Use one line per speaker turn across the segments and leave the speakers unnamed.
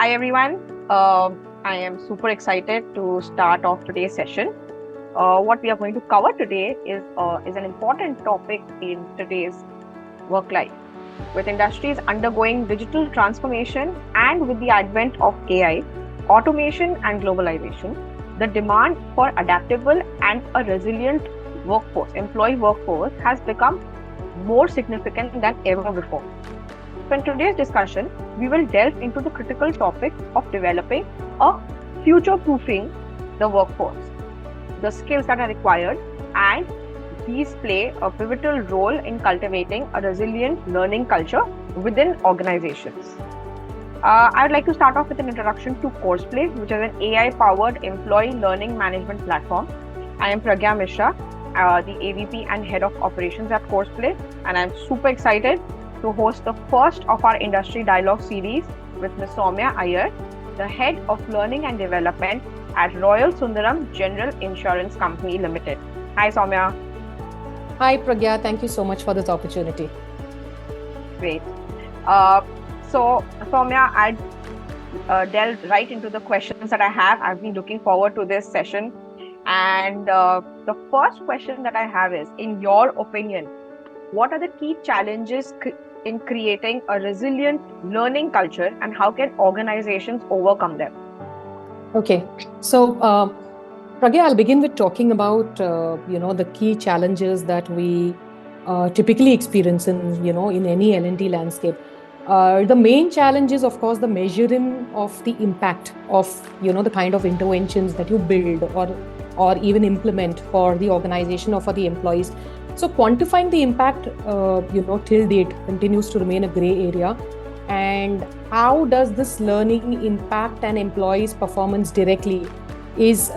Hi everyone. I am super excited to start off today's session. What we are going to cover today is an important topic in today's work life. With industries undergoing digital transformation and with the advent of AI, automation, and globalization, the demand for adaptable and a resilient employee workforce, has become more significant than ever before. So, in today's discussion, we will delve into the critical topic of developing a future proofing the workforce, the skills that are required, and these play a pivotal role in cultivating a resilient learning culture within organizations. I would like to start off with an introduction to Courseplay, which is an AI powered employee learning management platform. I am Pragya Mishra, the AVP and Head of Operations at Courseplay, and I'm super excited to host the first of our industry dialogue series with Ms. Soumya Iyer, the Head of Learning and Development at Royal Sundaram General Insurance Company Limited. Hi, Soumya.
Hi, Pragya. Thank you so much for this opportunity.
Great. So, Soumya, I'll delve right into the questions that I have. I've been looking forward to this session. And the first question that I have is, in your opinion, what are the key challenges in creating a resilient learning culture, and how can organizations overcome them?
Okay, so Pragya, I'll begin with talking about the key challenges that we typically experience in any L&D landscape. The main challenge is, of course, the measuring of the impact of the kind of interventions that you build or even implement for the organization or for the employees. So quantifying the impact, till date continues to remain a gray area. And how does this learning impact an employee's performance directly is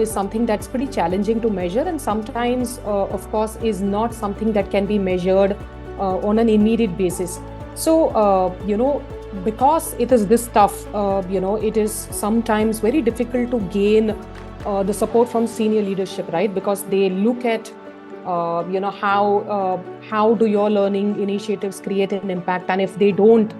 something that's pretty challenging to measure, and sometimes, of course, is not something that can be measured on an immediate basis. So, because it is this tough, it is sometimes very difficult to gain the support from senior leadership, right? Because they look at how do your learning initiatives create an impact, and if they don't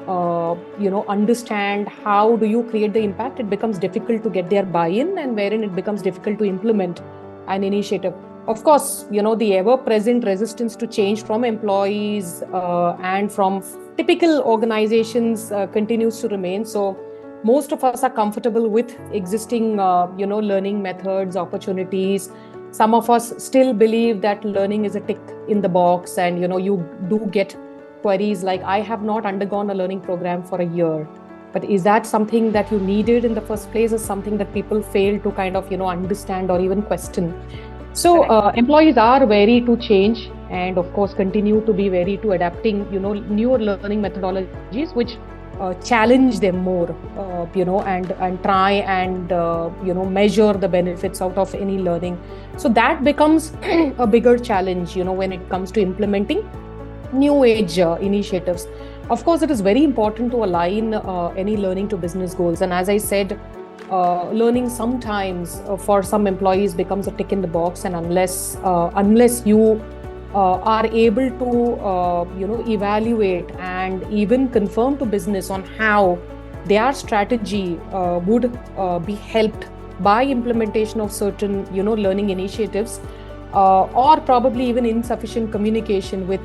understand how do you create the impact, it becomes difficult to get their buy-in, and wherein it becomes difficult to implement an initiative. Of course, the ever-present resistance to change from employees and from typical organizations continues to remain. So most of us are comfortable with existing learning methods, opportunities. Some of us still believe that learning is a tick in the box, and you do get queries like, I have not undergone a learning program for a year. But is that something that you needed in the first place, is something that people fail to kind of understand or even question. So employees are wary to change, and of course continue to be wary to adapting newer learning methodologies which challenge them more, and try and measure the benefits out of any learning. So that becomes a bigger challenge, when it comes to implementing new age initiatives. Of course, it is very important to align any learning to business goals. And as I said, learning sometimes for some employees becomes a tick in the box, and unless you are able to evaluate and even confirm to business on how their strategy would be helped by implementation of certain learning initiatives, or probably even insufficient communication with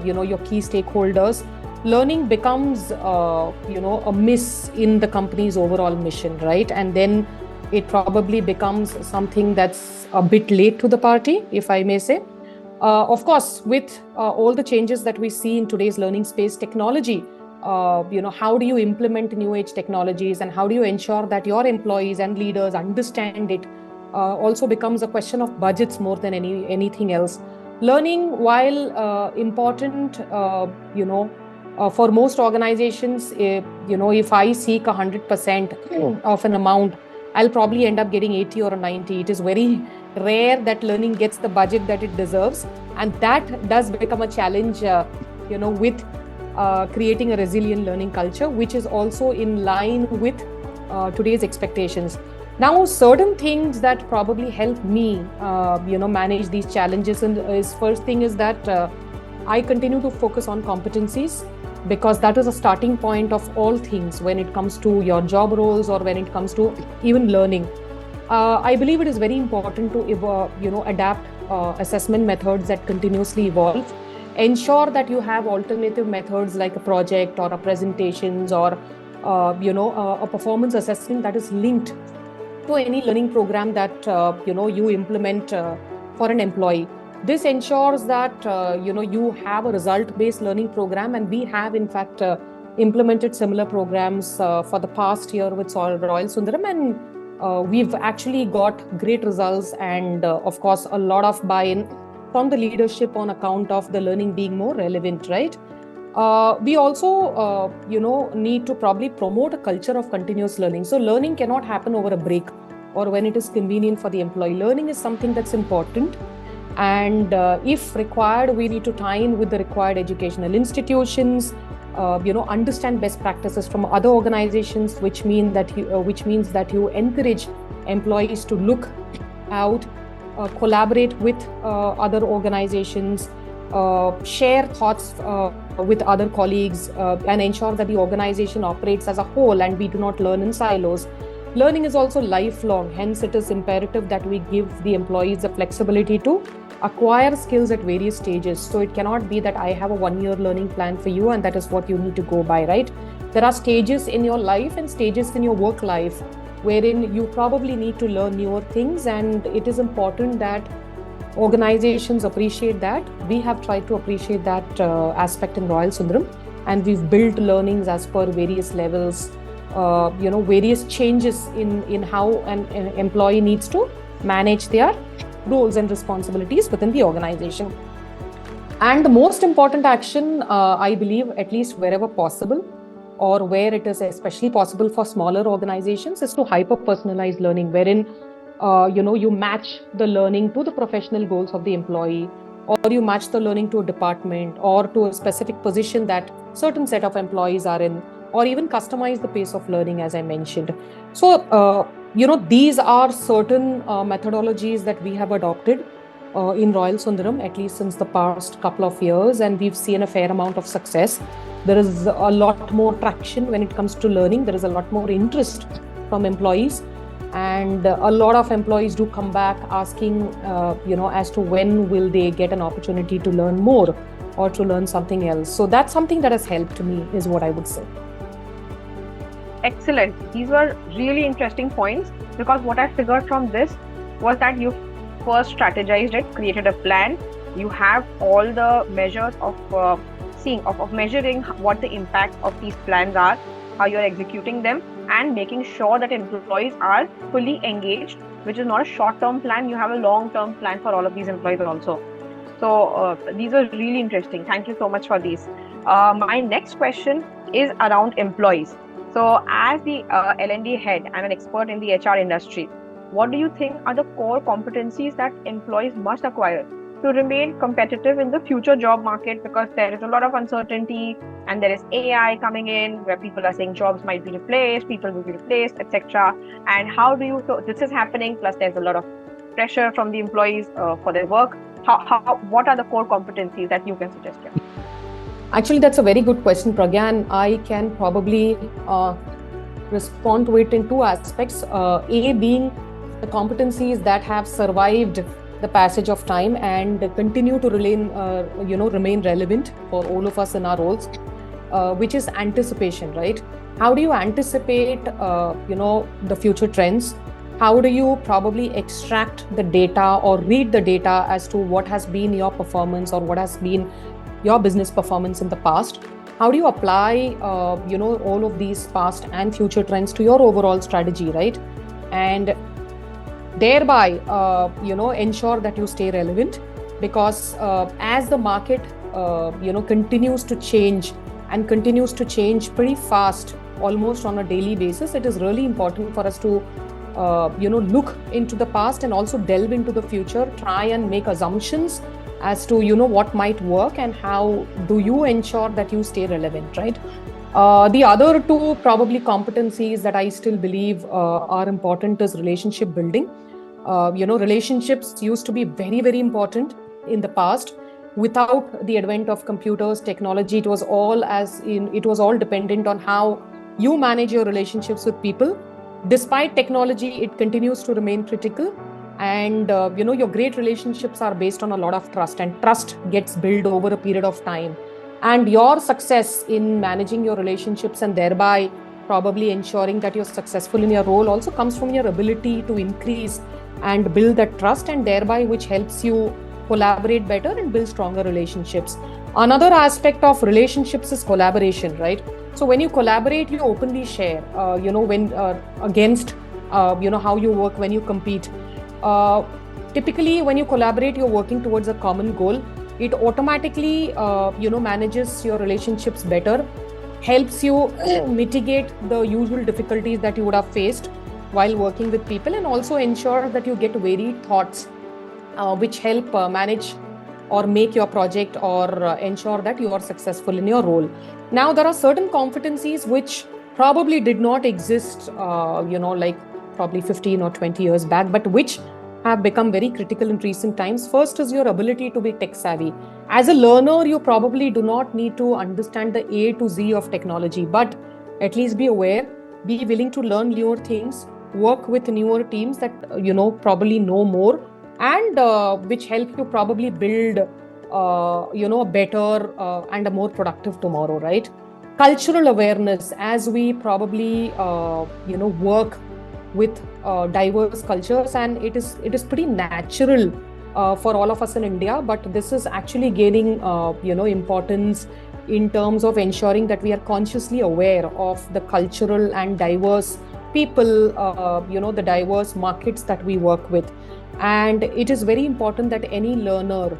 your key stakeholders, learning becomes a miss in the company's overall mission, right? And then it probably becomes something that's a bit late to the party, if I may say. Of course, with all the changes that we see in today's learning space, technology, how do you implement new age technologies, and how do you ensure that your employees and leaders understand it, also becomes a question of budgets more than anything else. Learning, while important, for most organizations, if I seek 100% of an amount, I'll probably end up getting 80 or 90. It is very rare that learning gets the budget that it deserves, and that does become a challenge with creating a resilient learning culture, which is also in line with today's expectations. Now, certain things that probably help me manage these challenges, and is first thing is that I continue to focus on competencies. because that is a starting point of all things when it comes to your job roles or when it comes to even learning. I believe it is very important to adapt assessment methods that continuously evolve. Ensure that you have alternative methods like a project or a presentations or a performance assessment that is linked to any learning program that you implement for an employee. This ensures that you have a result-based learning program, and we have in fact implemented similar programs for the past year with Royal Sundaram, and we've actually got great results and of course a lot of buy-in from the leadership on account of the learning being more relevant, right? We also, need to probably promote a culture of continuous learning. So learning cannot happen over a break or when it is convenient for the employee. Learning is something that's important. And if required, we need to tie in with the required educational institutions, understand best practices from other organizations, which means that you encourage employees to look out, collaborate with other organizations, share thoughts with other colleagues, and ensure that the organization operates as a whole and we do not learn in silos. Learning is also lifelong, hence it is imperative that we give the employees the flexibility to acquire skills at various stages. So it cannot be that I have a 1-year learning plan for you and that is what you need to go by, right? There are stages in your life and stages in your work life wherein you probably need to learn newer things, and it is important that organizations appreciate that. We have tried to appreciate that aspect in Royal Sundaram, and we've built learnings as per various levels, various changes in how an employee needs to manage their roles and responsibilities within the organization. And the most important action, I believe, at least wherever possible, or where it is especially possible for smaller organizations, is to hyper-personalize learning, wherein you match the learning to the professional goals of the employee, or you match the learning to a department or to a specific position that certain set of employees are in, or even customize the pace of learning, as I mentioned. So, these are certain methodologies that we have adopted in Royal Sundaram, at least since the past couple of years, and we've seen a fair amount of success. There is a lot more traction when it comes to learning. There is a lot more interest from employees, and a lot of employees do come back asking, as to when will they get an opportunity to learn more or to learn something else. So that's something that has helped me, is what I would say.
Excellent. These were really interesting points, because what I figured from this was that you first strategized it, created a plan. You have all the measures of measuring what the impact of these plans are, how you're executing them, and making sure that employees are fully engaged, which is not a short-term plan. You have a long-term plan for all of these employees also. So these are really interesting. Thank you so much for these. My next question is around employees. So as the L&D head, I'm an expert in the HR industry. What do you think are the core competencies that employees must acquire to remain competitive in the future job market? Because there is a lot of uncertainty, and there is AI coming in where people are saying jobs might be replaced, people will be replaced, etc. And so this is happening, plus there's a lot of pressure from the employees for their work. What are the core competencies that you can suggest here?
Actually, that's a very good question, Pragya, and I can probably respond to it in two aspects. A being the competencies that have survived the passage of time and continue to remain relevant for all of us in our roles, which is anticipation, right? How do you anticipate, the future trends? How do you probably extract the data or read the data as to what has been your performance or what has been your business performance in the past? How do you apply, all of these past and future trends to your overall strategy, right? And thereby, ensure that you stay relevant, because as the market, continues to change and continues to change pretty fast, almost on a daily basis, it is really important for us to, look into the past and also delve into the future, try and make assumptions as to, what might work and how do you ensure that you stay relevant, right? The other two probably competencies that I still believe are important is relationship building. Relationships used to be very, very important in the past. without the advent of computers, technology, it was all dependent on how you manage your relationships with people. Despite technology, it continues to remain critical. And your great relationships are based on a lot of trust, and trust gets built over a period of time. And your success in managing your relationships and thereby probably ensuring that you're successful in your role also comes from your ability to increase and build that trust, and thereby which helps you collaborate better and build stronger relationships. Another aspect of relationships is collaboration, right? So when you collaborate, you openly share, when against, how you work when you compete. Typically, when you collaborate, you're working towards a common goal. It automatically, manages your relationships better, helps you mitigate the usual difficulties that you would have faced while working with people, and also ensure that you get varied thoughts, which help manage or make your project, or ensure that you are successful in your role. Now, there are certain competencies which probably did not exist, like probably 15 or 20 years back, but which have become very critical in recent times. First is your ability to be tech savvy. As a learner, you probably do not need to understand the A to Z of technology, but at least be aware, be willing to learn newer things, work with newer teams that, probably know more, and which help you probably build, a better and a more productive tomorrow, right? Cultural awareness, as we probably, work with diverse cultures, and it is pretty natural for all of us in India, but this is actually gaining, importance in terms of ensuring that we are consciously aware of the cultural and diverse people, the diverse markets that we work with. And it is very important that any learner,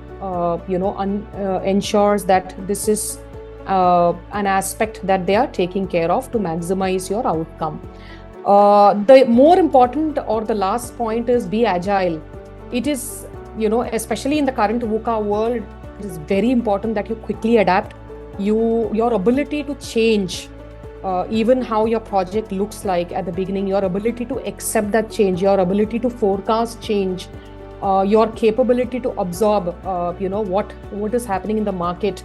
ensures that this is an aspect that they are taking care of to maximize your outcome. The more important or the last point is be agile. It is, especially in the current VUCA world, it is very important that you quickly adapt. Your ability to change, even how your project looks like at the beginning, your ability to accept that change, your ability to forecast change, your capability to absorb, what is happening in the market,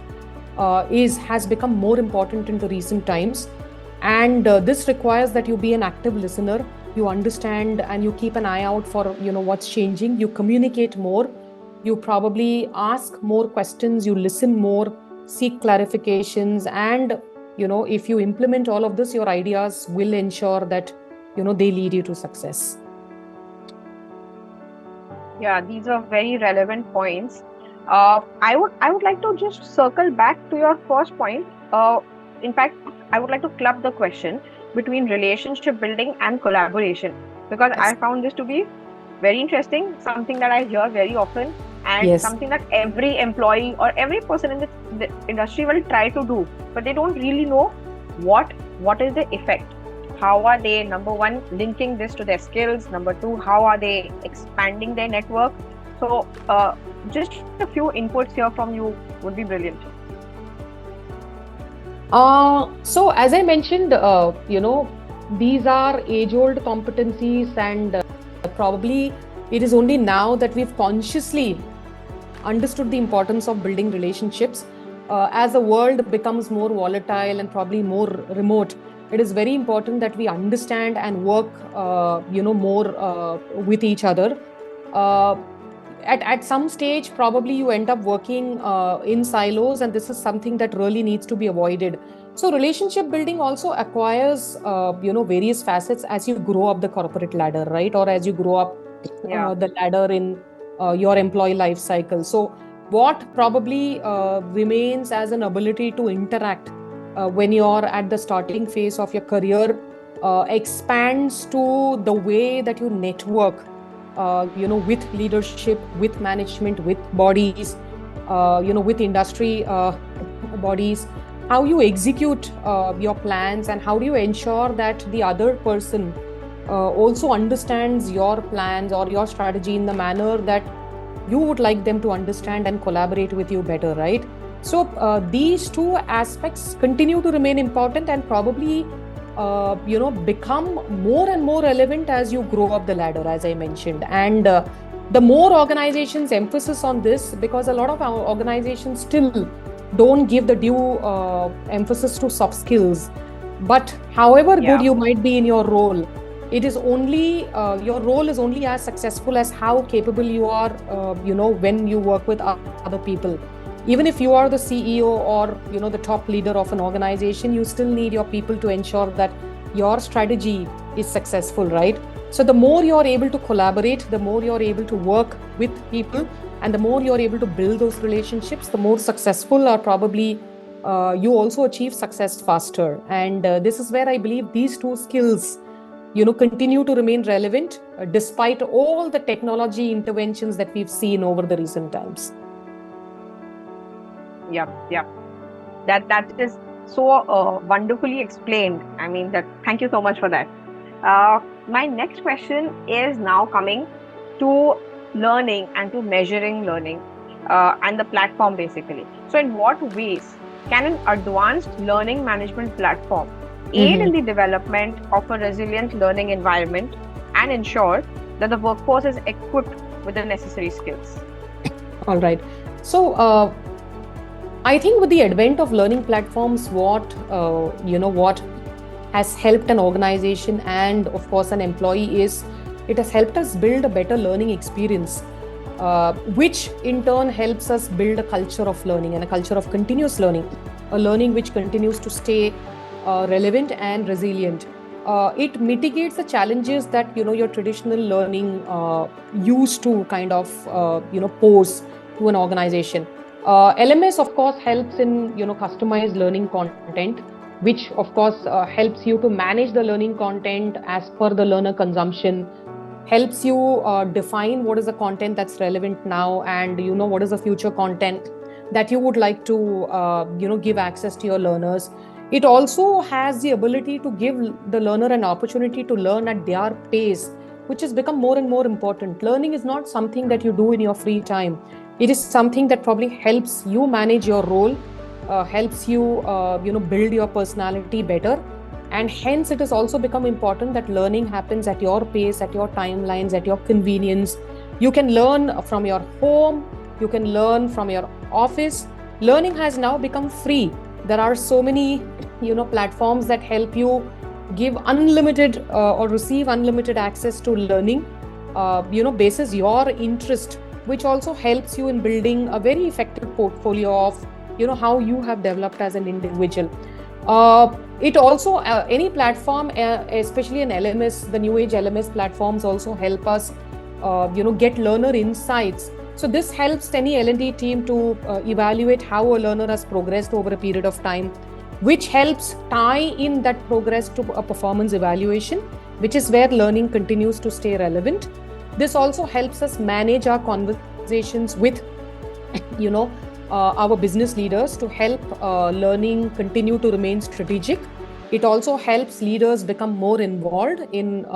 has become more important in the recent times. And this requires that you be an active listener, you understand and you keep an eye out for, what's changing, you communicate more, you probably ask more questions, you listen more, seek clarifications, and, if you implement all of this, your ideas will ensure that, they lead you to success.
Yeah, these are very relevant points. I would like to just circle back to your first point. In fact, I would like to club the question between relationship building and collaboration, because
Yes.
I found this to be very interesting, something that I hear very often, and
Yes.
something that every employee or every person in the industry will try to do, but they don't really know what is the effect. How are they, number one, linking this to their skills? Number two, how are they expanding their network? So just a few inputs here from you would be brilliant.
So as I mentioned, these are age-old competencies, and probably it is only now that we've consciously understood the importance of building relationships. As the world becomes more volatile and probably more remote, it is very important that we understand and work, more with each other. At some stage, probably you end up working in silos, and this is something that really needs to be avoided. So relationship building also acquires, various facets as you grow up the corporate ladder, right? Or as you grow up the ladder in your employee life cycle. So what probably remains as an ability to interact when you're at the starting phase of your career expands to the way that you network, with leadership, with management, with bodies, with industry bodies, how you execute your plans, and how do you ensure that the other person also understands your plans or your strategy in the manner that you would like them to understand and collaborate with you better, right? So these two aspects continue to remain important and probably become more and more relevant as you grow up the ladder, as I mentioned. And The more organizations emphasis on this, because a lot of our organizations still don't give the due emphasis to soft skills. But however good
Yeah.
you might be in your role, it is only your role is only as successful as how capable you are, when you work with other people. Even if you are the CEO or the top leader of an organization, you still need your people to ensure that your strategy is successful, right? So the more you're able to collaborate, the more you're able to work with people, and the more you're able to build those relationships, the more successful or probably you also achieve success faster. And this is where I believe these two skills, continue to remain relevant despite all the technology interventions that we've seen over the recent times.
Yep. Yep. That is so wonderfully explained. I mean, that. Thank you so much for that. My next question is now coming to learning and to measuring learning and the platform basically. So, in what ways can an advanced learning management platform aid
Mhm.
in the development of a resilient learning environment and ensure that the workforce is equipped with the necessary skills?
All right. So, I think with the advent of learning platforms, what has helped an organization and, of course, an employee is it has helped us build a better learning experience, which in turn helps us build a culture of learning and a culture of continuous learning, a learning which continues to stay relevant and resilient. It mitigates the challenges that your traditional learning used to kind of pose to an organization. LMS, of course, helps in customized learning content, which of course helps you to manage the learning content as per the learner consumption, helps you define what is the content that's relevant now, and what is the future content that you would like to give access to your learners. It also has the ability to give the learner an opportunity to learn at their pace, which has become more and more important. Learning is not something that you do in your free time. It is something that probably helps you manage your role, helps you build your personality better, and hence it has also become important that learning happens at your pace, at your timelines, at your convenience. You can learn from your home, you can learn from your office. Learning has now become free. There are so many platforms that help you give unlimited or receive unlimited access to learning, basis your interest, which also helps you in building a very effective portfolio of how you have developed as an individual. It also any platform, especially an LMS, the new age LMS platforms also help us get learner insights. So this helps any L&D team to evaluate how a learner has progressed over a period of time, which helps tie in that progress to a performance evaluation, which is where learning continues to stay relevant. This also helps us manage our conversations with you know our business leaders to help learning continue to remain strategic. It also helps leaders become more involved in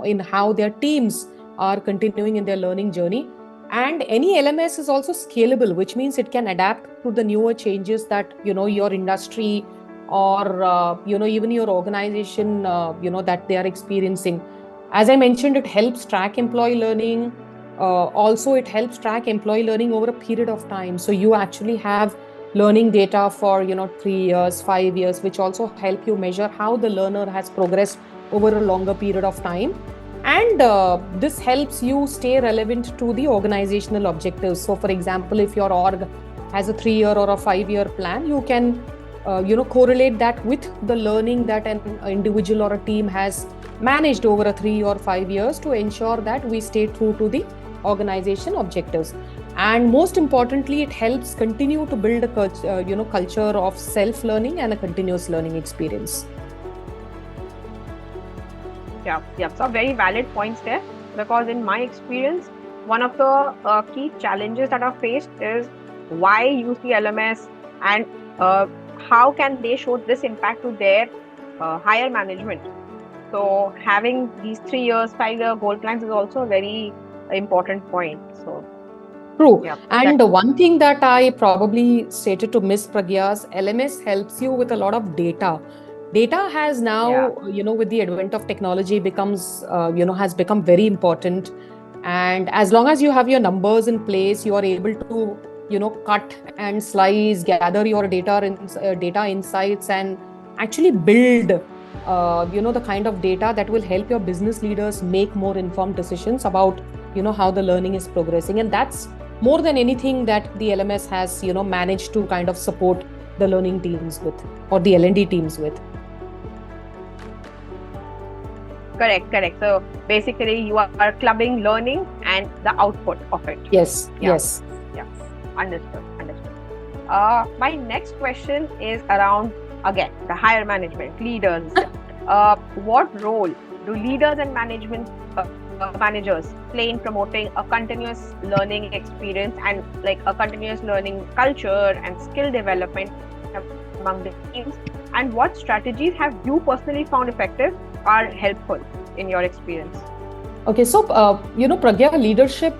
in how their teams are continuing in their learning journey. And any LMS is also scalable, which means it can adapt to the newer changes that your industry or even your organization that they are experiencing. As I mentioned, it helps track employee learning. Also, it helps track employee learning over a period of time. So you actually have learning data for 3 years, 5 years, which also help you measure how the learner has progressed over a longer period of time. And this helps you stay relevant to the organizational objectives. So, for example, if your org has a 3 year or a 5 year plan, you can correlate that with the learning that an individual or a team has managed over a 3 or 5 years to ensure that we stay true to the organization objectives. And most importantly, it helps continue to build a culture of self learning and a continuous learning experience.
Yeah, yeah. So very valid points there, because in my experience, one of the key challenges that are faced is why use the LMS, and uh, how can they show this impact to their higher management. So having these 3 years, 5 year goal plans is also a very important point. So
True.
yeah, that.
And the one thing that I probably stated to Miss Pragya's, LMS helps you with a lot of data. Data has
Yeah.
now, with the advent of technology, becomes, has become very important. And as long as you have your numbers in place, you are able to, cut and slice, gather your data insights, and actually build, the kind of data that will help your business leaders make more informed decisions about, how the learning is progressing. And that's more than anything that the LMS has, managed to kind of support the learning teams with, or the L&D teams with.
Correct. So basically, you are clubbing learning and the output of it.
Yes.
Yeah.
Yes.
Yeah. Understood. My next question is around, again, the higher management, leaders. What role do leaders and managers play in promoting a continuous learning experience and like a continuous learning culture and skill development among the teams? And what strategies have you personally found effective or helpful in your experience?
Okay, so, Pragya, leadership,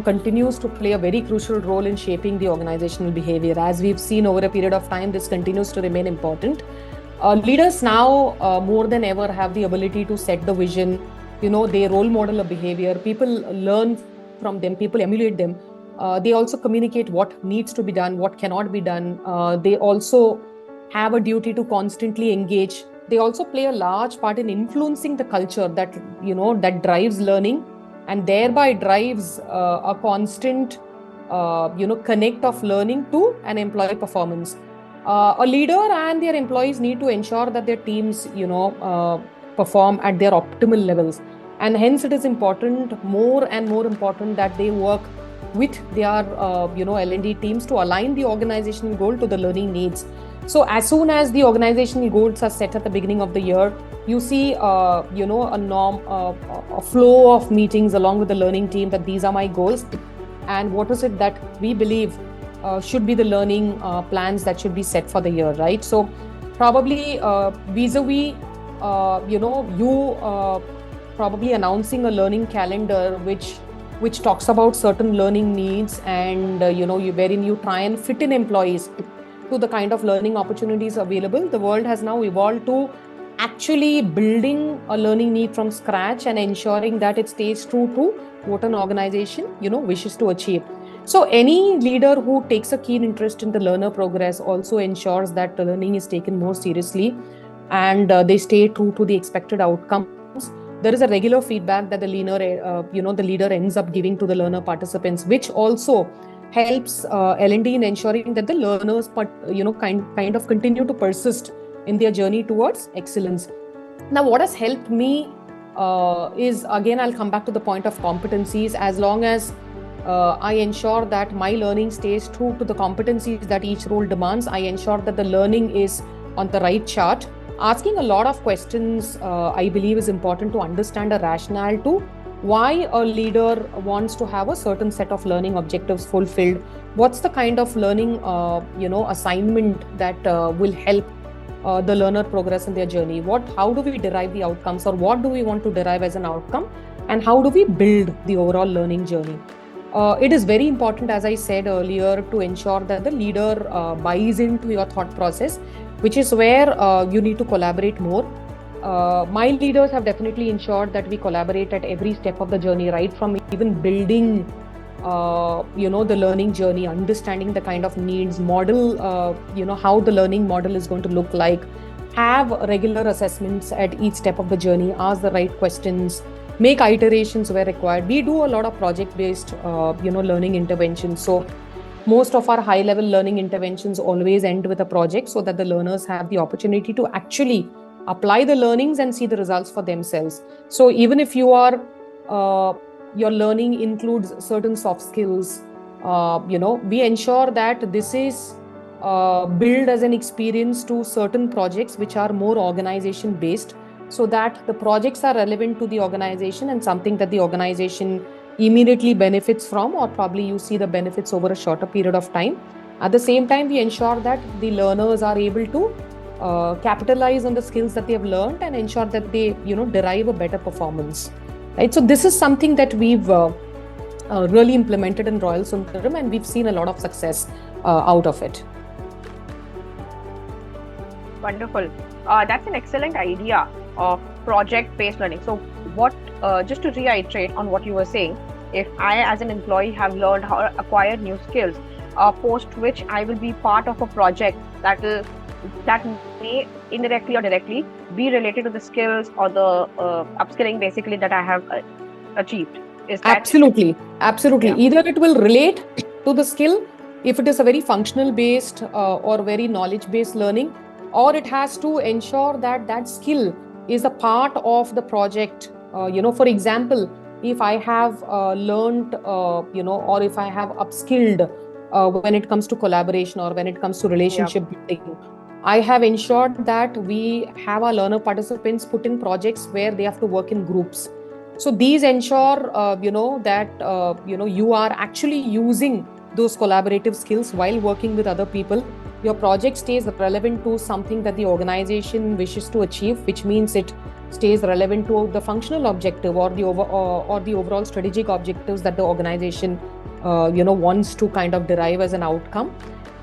continues to play a very crucial role in shaping the organizational behavior. As we've seen over a period of time, this continues to remain important. Leaders now, more than ever, have the ability to set the vision. They role model a behavior. People learn from them. People emulate them. They also communicate what needs to be done, what cannot be done. They also have a duty to constantly engage. They also play a large part in influencing the culture that drives learning, and thereby drives a constant connect of learning to an employee performance. A leader and their employees need to ensure that their teams perform at their optimal levels, and hence it is important, more and more important, that they work with their L&D teams to align the organizational goal to the learning needs. So as soon as the organizational goals are set at the beginning of the year, you see, a flow of meetings along with the learning team, that these are my goals, and what is it that we believe should be the learning plans that should be set for the year, right? So probably vis-a-vis, probably announcing a learning calendar which talks about certain learning needs, and wherein you try and fit in employees to the kind of learning opportunities available. The world has now evolved to actually building a learning need from scratch and ensuring that it stays true to what an organization wishes to achieve. So any leader who takes a keen interest in the learner progress also ensures that the learning is taken more seriously, and they stay true to the expected outcomes. There is a regular feedback that the leader ends up giving to the learner participants, which also helps L&D in ensuring that the learners kind of continue to persist in their journey towards excellence. Now, what has helped me is, again, I'll come back to the point of competencies. As long as I ensure that my learning stays true to the competencies that each role demands, I ensure that the learning is on the right chart. Asking a lot of questions, I believe, is important to understand a rationale to why a leader wants to have a certain set of learning objectives fulfilled. What's the kind of learning, assignment that will help the learner progress in their journey? How do we derive the outcomes, or what do we want to derive as an outcome, and how do we build the overall learning journey? It is very important, as I said earlier, to ensure that the leader buys into your thought process, which is where you need to collaborate more. My leaders have definitely ensured that we collaborate at every step of the journey, right from even building, the learning journey, understanding the kind of needs, model, how the learning model is going to look like, have regular assessments at each step of the journey, ask the right questions, make iterations where required. We do a lot of project-based, learning interventions. So most of our high-level learning interventions always end with a project, so that the learners have the opportunity to actually apply the learnings and see the results for themselves. So even if you are, your learning includes certain soft skills, we ensure that this is built as an experience to certain projects which are more organization based, so that the projects are relevant to the organization and something that the organization immediately benefits from, or probably you see the benefits over a shorter period of time. At the same time, we ensure that the learners are able to capitalize on the skills that they have learned and ensure that they derive a better performance, right? So this is something that we've really implemented in Royal Sundaram, and we've seen a lot of success out of it.
Wonderful. That's an excellent idea of project-based learning. So what, just to reiterate on what you were saying, if I as an employee have learned how to acquire new skills, post which I will be part of a project that may indirectly or directly be related to the skills or the upskilling basically that I have achieved. Is that?
Absolutely, absolutely.
Yeah.
Either it will relate to the skill if it is a very functional based or very knowledge based learning, or it has to ensure that that skill is a part of the project. For example, if I have learned, or if I have upskilled when it comes to collaboration or when it comes to
Yeah.
relationship building, I have ensured that we have our learner participants put in projects where they have to work in groups. So these ensure, that you are actually using those collaborative skills while working with other people. Your project stays relevant to something that the organization wishes to achieve, which means it stays relevant to the functional objective or the overall strategic objectives that the organization wants to kind of derive as an outcome,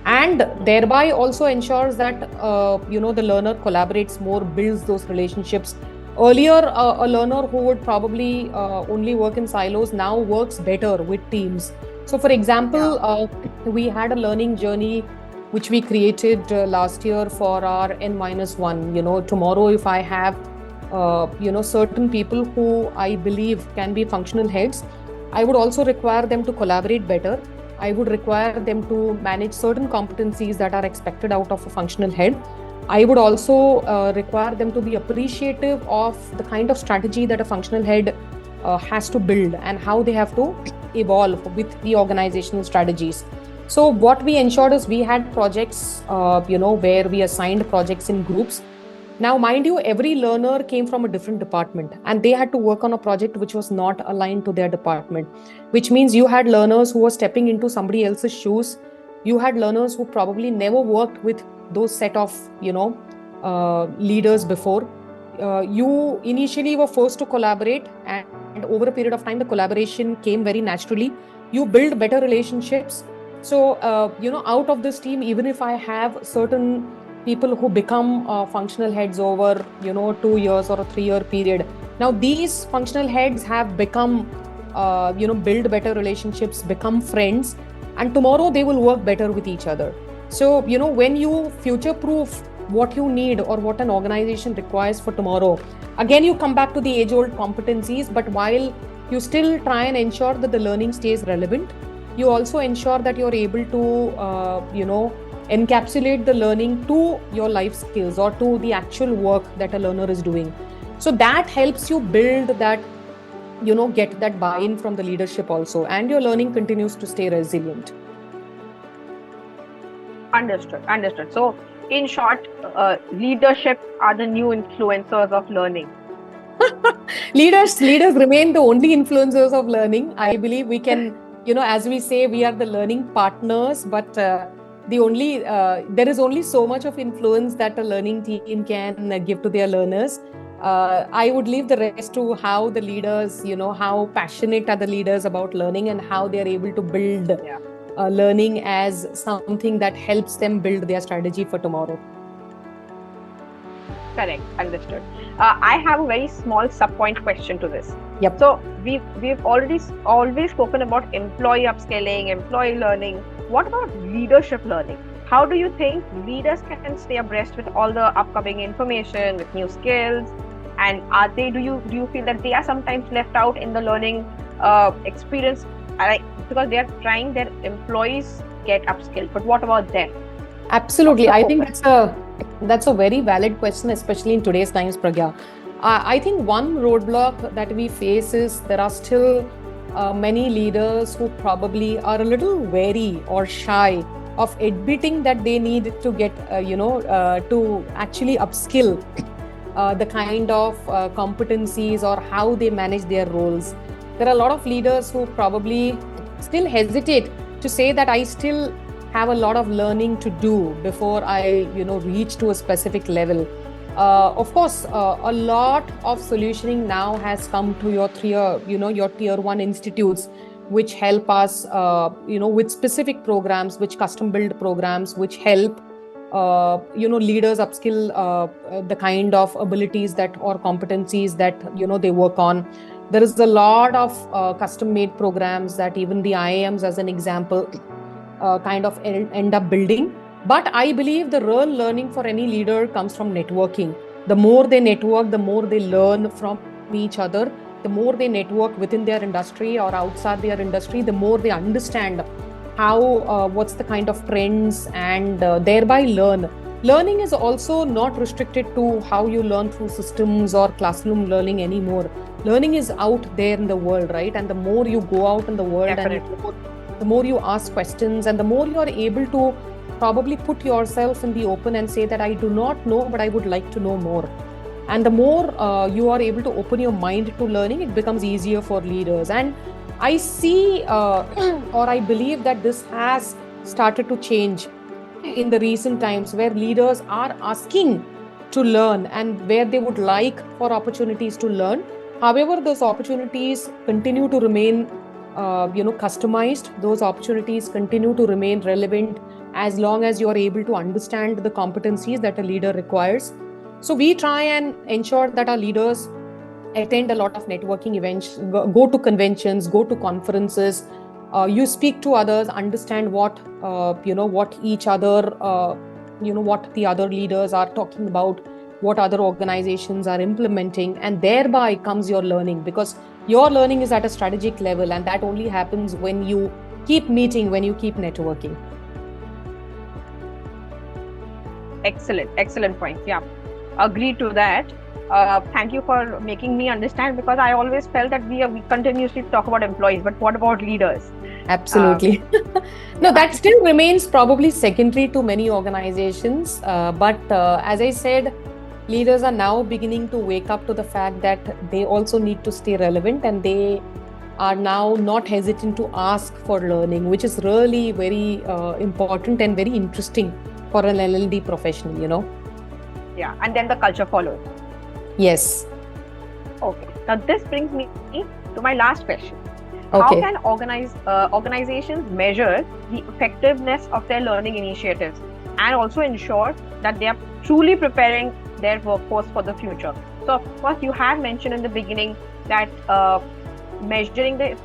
and thereby also ensures that the learner collaborates more, builds those relationships. Earlier, a learner who would probably only work in silos now works better with teams. So, for example,
Yeah.
we had a learning journey which we created last year for our N-1. Tomorrow, if I have, certain people who I believe can be functional heads, I would also require them to collaborate better. I would require them to manage certain competencies that are expected out of a functional head. I would also require them to be appreciative of the kind of strategy that a functional head has to build and how they have to evolve with the organizational strategies. So what we ensured is we had projects, where we assigned projects in groups. Now, mind you, every learner came from a different department and they had to work on a project which was not aligned to their department, which means you had learners who were stepping into somebody else's shoes. You had learners who probably never worked with those set of, leaders before. You initially were forced to collaborate, and over a period of time, the collaboration came very naturally. You build better relationships. So, out of this team, even if I have certain people who become functional heads over 2 years or a 3-year period, now these functional heads have become build better relationships, become friends, and tomorrow they will work better with each other. So when you future proof what you need or what an organization requires for tomorrow, again you come back to the age old competencies, but while you still try and ensure that the learning stays relevant, you also ensure that you're able to encapsulate the learning to your life skills or to the actual work that a learner is doing. So that helps you build that, get that buy-in from the leadership also, and your learning continues to stay resilient.
Understood. So, in short, leadership are the new influencers of learning.
leaders remain the only influencers of learning. I believe we can, as we say, we are the learning partners, but there is only so much of influence that a learning team can give to their learners. I would leave the rest to how the leaders, how passionate are the leaders about learning and how they are able to build learning as something that helps them build their strategy for tomorrow.
Correct. Understood. I have a very small sub-point question to this.
Yep.
So we've already always spoken about employee upskilling, employee learning. What about leadership learning? How do you think leaders can stay abreast with all the upcoming information, with new skills? And do you feel that they are sometimes left out in the learning experience? Because they are trying their employees get upskilled, but what about them?
Absolutely. I think that's a very valid question, especially in today's times, Pragya. I think one roadblock that we face is there are still many leaders who probably are a little wary or shy of admitting that they need to get, to actually upskill the kind of competencies or how they manage their roles. There are a lot of leaders who probably still hesitate to say that I still have a lot of learning to do before I, reach to a specific level. Of course, a lot of solutioning now has come to your tier 1 institutes, which help us, with specific programs, which custom build programs, which help leaders upskill the kind of abilities that or competencies that they work on. There is a lot of custom made programs that even the IIMs, as an example, kind of end up building. But I believe the real learning for any leader comes from networking. The more they network, the more they learn from each other. The more they network within their industry or outside their industry, the more they understand how what's the kind of trends, and thereby learn. Learning is also not restricted to how you learn through systems or classroom learning anymore. Learning is out there in the world, right? And the more you go out in the world, and the more you ask questions, and the more you are able to probably put yourself in the open and say that I do not know, but I would like to know more. And the more you are able to open your mind to learning, it becomes easier for leaders. And I see or I believe that this has started to change in the recent times, where leaders are asking to learn and where they would like for opportunities to learn. However, those opportunities continue to remain customized. Those opportunities continue to remain relevant as long as you are able to understand the competencies that a leader requires. So we try and ensure that our leaders attend a lot of networking events, go to conventions, go to conferences. You speak to others, understand what each other, what the other leaders are talking about, what other organizations are implementing, and thereby comes your learning, because your learning is at a strategic level, and that only happens when you keep meeting, when you keep networking.
Excellent point. Yeah, agree to that. Thank you for making me understand, because I always felt that we continuously talk about employees, but what about leaders?
Absolutely. No, that still remains probably secondary to many organizations. But as I said, leaders are now beginning to wake up to the fact that they also need to stay relevant, and they are now not hesitant to ask for learning, which is really very important and very interesting for an L&D professional,
Yeah, and then the culture follows.
Yes.
Okay. Now this brings me to my last question.
Okay.
How can organizations measure the effectiveness of their learning initiatives and also ensure that they are truly preparing their workforce for the future? So, of course, you have mentioned in the beginning that measuring the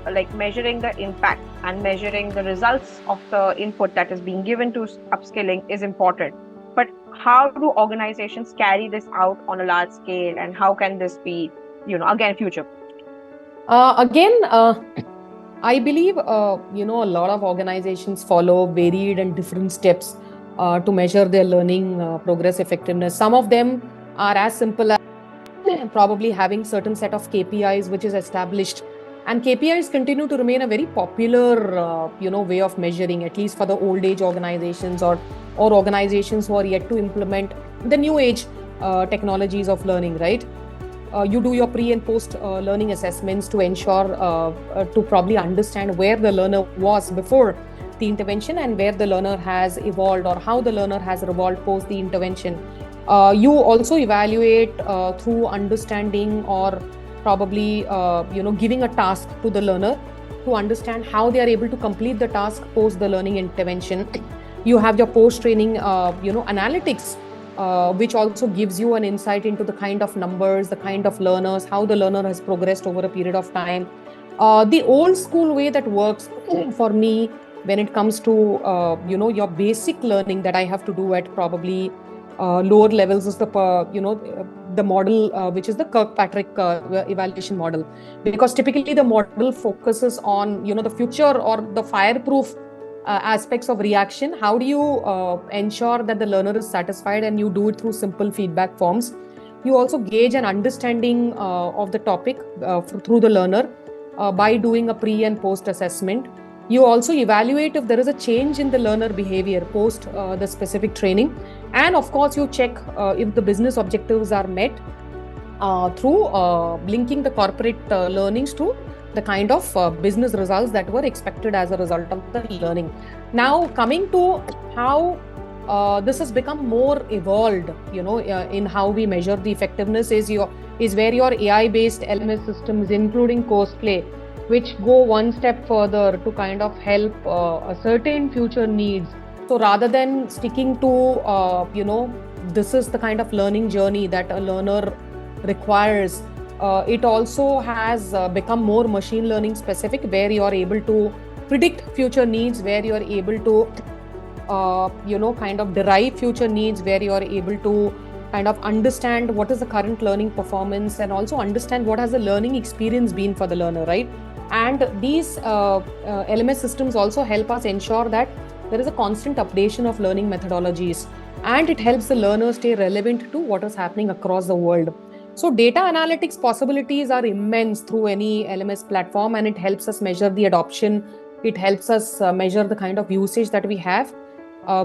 impact and measuring the results of the input that is being given to upskilling is important. But how do organizations carry this out on a large scale, and how can this be, again, future?
I believe, a lot of organizations follow varied and different steps to measure their learning progress effectiveness. Some of them are as simple as probably having certain set of KPIs, which is established. And KPIs continue to remain a very popular, way of measuring, at least for the old age organizations or organizations who are yet to implement the new age technologies of learning, right? You do your pre and post learning assessments to ensure to probably understand where the learner was before the intervention and where the learner has evolved or how the learner has evolved post the intervention. You also evaluate through understanding or probably giving a task to the learner to understand how they are able to complete the task post the learning intervention. You have your post training analytics, which also gives you an insight into the kind of numbers, the kind of learners, how the learner has progressed over a period of time. The old school way that works for me when it comes to your basic learning that I have to do at probably lower levels is the model which is the Kirkpatrick evaluation model, because typically the model focuses on the future or the fireproof aspects of reaction. How do you ensure that the learner is satisfied, and you do it through simple feedback forms. You also gauge an understanding of the topic through the learner by doing a pre and post assessment. You also evaluate if there is a change in the learner behavior post the specific training. And of course, you check if the business objectives are met through linking the corporate learnings to the kind of business results that were expected as a result of the learning. Now, coming to how this has become more evolved, in how we measure the effectiveness is where your AI-based LMS systems, including Courseplay, which go one step further to kind of help certain future needs So rather than sticking to, this is the kind of learning journey that a learner requires, it also has become more machine learning specific, where you are able to predict future needs, where you are able to, kind of derive future needs, where you are able to kind of understand what is the current learning performance and also understand what has the learning experience been for the learner, right? And these LMS systems also help us ensure that there is a constant updation of learning methodologies, and it helps the learner stay relevant to what is happening across the world. So data analytics possibilities are immense through any LMS platform, and it helps us measure the adoption. It helps us measure the kind of usage that we have,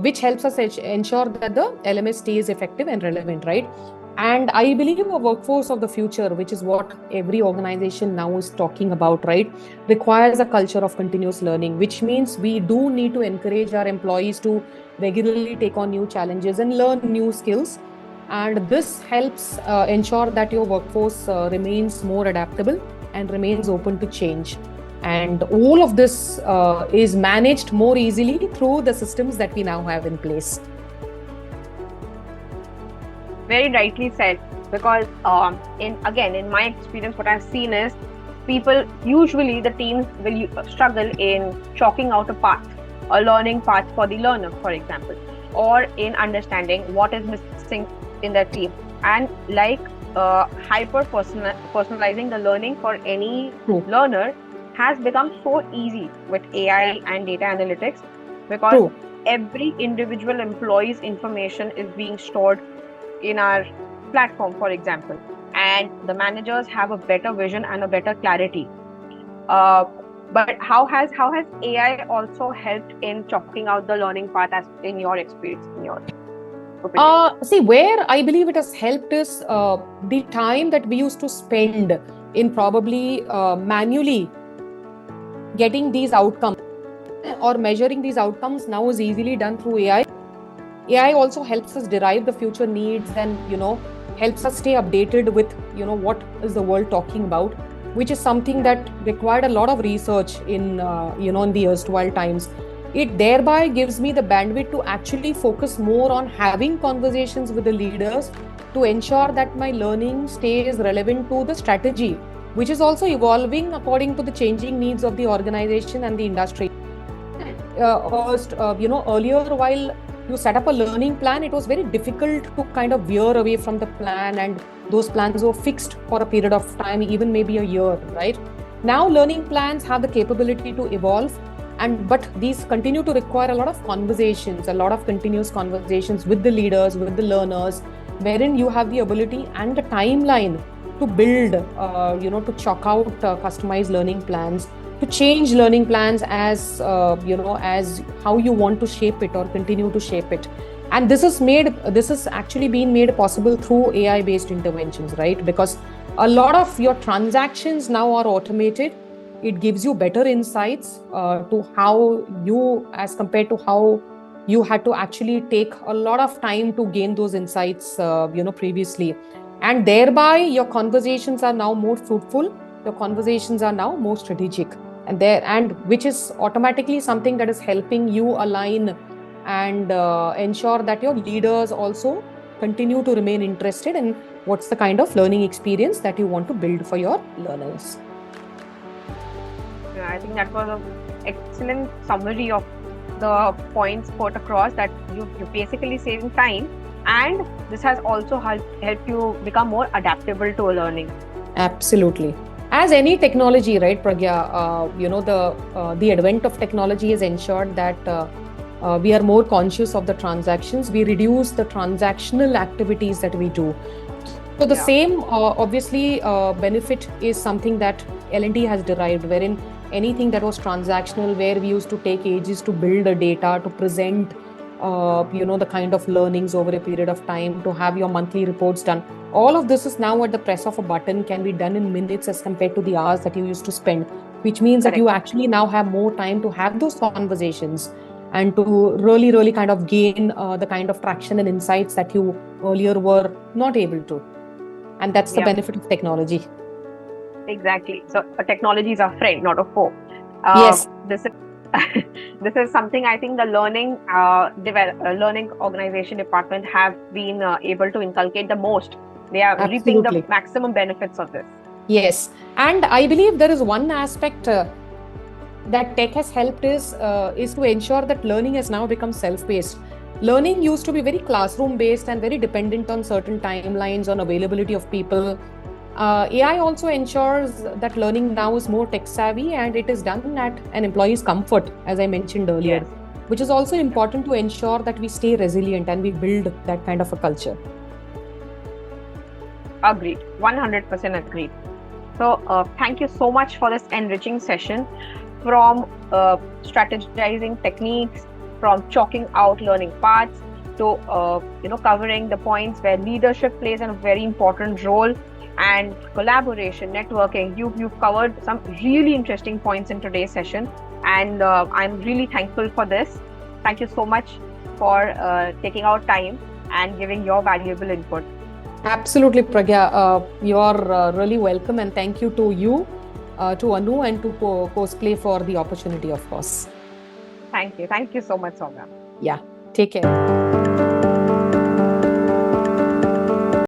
which helps us ensure that the LMS stays effective and relevant, right? And I believe a workforce of the future, which is what every organization now is talking about, right, requires a culture of continuous learning, which means we do need to encourage our employees to regularly take on new challenges and learn new skills. And this helps ensure that your workforce remains more adaptable and remains open to change. And all of this is managed more easily through the systems that we now have in place.
Very rightly said. Because in my experience, what I've seen is people usually the teams will struggle in chalking out a path, a learning path for the learner, for example, or in understanding what is missing in their team, and like personalizing the learning for any
True.
learner has become so easy with AI and data analytics, because
True.
every individual employee's information is being stored in our platform, for example, and the managers have a better vision and a better clarity. Uh, but how has AI also helped in chalking out the learning path, as in your experience, in your opinion?
See, where I believe it has helped is the time that we used to spend in probably manually getting these outcomes or measuring these outcomes now is easily done through AI. AI also helps us derive the future needs and, helps us stay updated with, what is the world talking about, which is something that required a lot of research in, in the erstwhile times. It thereby gives me the bandwidth to actually focus more on having conversations with the leaders to ensure that my learning stays relevant to the strategy, which is also evolving according to the changing needs of the organization and the industry. Earlier, while you set up a learning plan, it was very difficult to kind of veer away from the plan, and those plans were fixed for a period of time, even maybe a year, right? Now, learning plans have the capability to evolve, but these continue to require a lot of conversations, a lot of continuous conversations with the leaders, with the learners, wherein you have the ability and the timeline to build, to chalk out customized learning plans, to change learning plans as as how you want to shape it or continue to shape it. And this has actually been made possible through AI based interventions, right? Because a lot of your transactions now are automated. It gives you better insights to how you, as compared to how you had to actually take a lot of time to gain those insights previously. And thereby your conversations are now more fruitful, your conversations are now more strategic, and which is automatically something that is helping you align and ensure that your leaders also continue to remain interested in what's the kind of learning experience that you want to build for your learners.
Yeah, I think that was an excellent summary of the points put across, that you're basically saving time, and this has also helped you become more adaptable to learning.
Absolutely. As any technology, right, Pragya, the advent of technology has ensured that we are more conscious of the transactions. We reduce the transactional activities that we do. So the
Yeah.
same, obviously, benefit is something that L&D has derived, wherein anything that was transactional, where we used to take ages to build the data, to present, the kind of learnings over a period of time, to have your monthly reports done. All of this is now at the press of a button, can be done in minutes as compared to the hours that you used to spend, which means that
Correct.
you actually now have more time to have those conversations and to really, really kind of gain the kind of traction and insights that you earlier were not able to. And that's the
Yeah,
benefit of technology.
exactly. So technology is our friend, not a foe.
Yes.
This is this is something I think the learning organization department have been able to inculcate the most. They are reaping the
Absolutely.
maximum benefits of this.
Yes. And I believe there is one aspect that tech has helped is to ensure that learning has now become self-paced. Learning used to be very classroom-based and very dependent on certain timelines, on availability of people. AI also ensures that learning now is more tech-savvy and it is done at an employee's comfort, as I mentioned earlier,
Yes.
which is also important to ensure that we stay resilient and we build that kind of a culture.
Agreed. 100% agreed. So, thank you so much for this enriching session, from strategizing techniques, from chalking out learning paths, to covering the points where leadership plays a very important role, and collaboration, networking. You've covered some really interesting points in today's session, and I'm really thankful for this. Thank you so much for taking out time and giving your valuable input.
Absolutely, Pragya. You are really welcome, and thank you to you, to Anu, and to Courseplay for the opportunity, of course.
Thank you. Thank you so much, Soumya.
Yeah, take care.